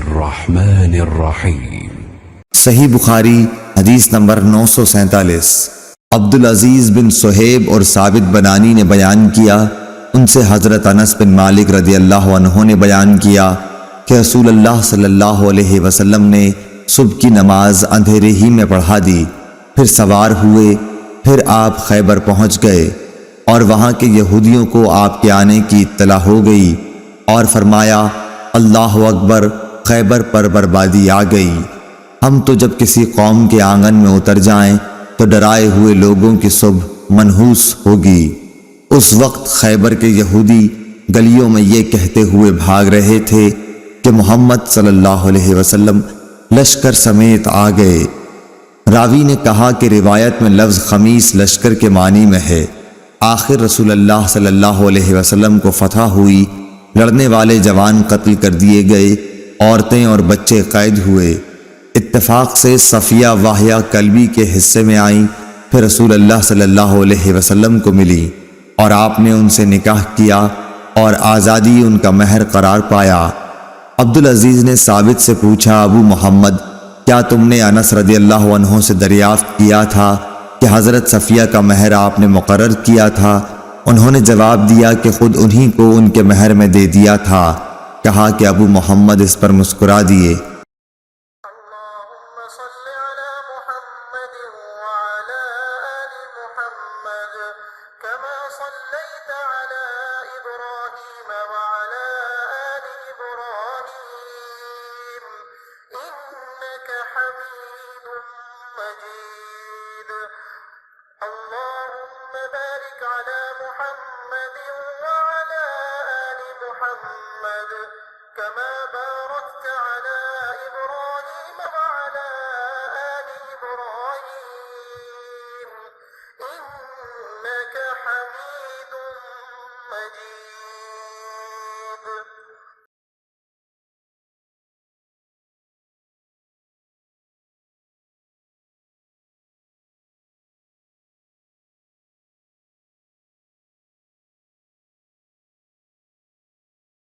الرحمن الرحیم۔ صحیح بخاری حدیث نمبر 947۔ عبدالعزیز بن صہیب اور ثابت بنانی نے بیان کیا، ان سے حضرت انس بن مالک رضی اللہ عنہ نے بیان کیا کہ رسول اللہ صلی اللہ علیہ وسلم نے صبح کی نماز اندھیرے ہی میں پڑھا دی، پھر سوار ہوئے، پھر آپ خیبر پہنچ گئے اور وہاں کے یہودیوں کو آپ کے آنے کی اطلاع ہو گئی اور فرمایا اللہ اکبر، خیبر پر بربادی آ گئی۔ ہم تو جب کسی قوم کے آنگن میں اتر جائیں تو ڈرائے ہوئے لوگوں کی صبح منحوس ہوگی۔ اس وقت خیبر کے یہودی گلیوں میں یہ کہتے ہوئے بھاگ رہے تھے کہ محمد صلی اللہ علیہ وسلم لشکر سمیت آ گئے۔ راوی نے کہا کہ روایت میں لفظ خمیس لشکر کے معنی میں ہے۔ آخر رسول اللہ صلی اللہ علیہ وسلم کو فتح ہوئی، لڑنے والے جوان قتل کر دیے گئے، عورتیں اور بچے قید ہوئے۔ اتفاق سے صفیہ واہیہ کلبی کے حصے میں آئیں، پھر رسول اللہ صلی اللہ علیہ وسلم کو ملی اور آپ نے ان سے نکاح کیا اور آزادی ان کا مہر قرار پایا۔ عبدالعزیز نے ثابت سے پوچھا، ابو محمد، کیا تم نے انس رضی اللہ عنہ سے دریافت کیا تھا کہ حضرت صفیہ کا مہر آپ نے مقرر کیا تھا؟ انہوں نے جواب دیا کہ خود انہی کو ان کے مہر میں دے دیا تھا۔ کہا کہ ابو محمد اس پر مسکرا دیے۔ اللهم صل على محمد وعلى آل محمد كما صليت على إبراهيم وعلى آل إبراهيم إنك حميد مجيد اللهم بارك على محمد وعلى آل محمد كما باركت على إبراهيم وعلى آل إبراهيم إنك حميد مجيد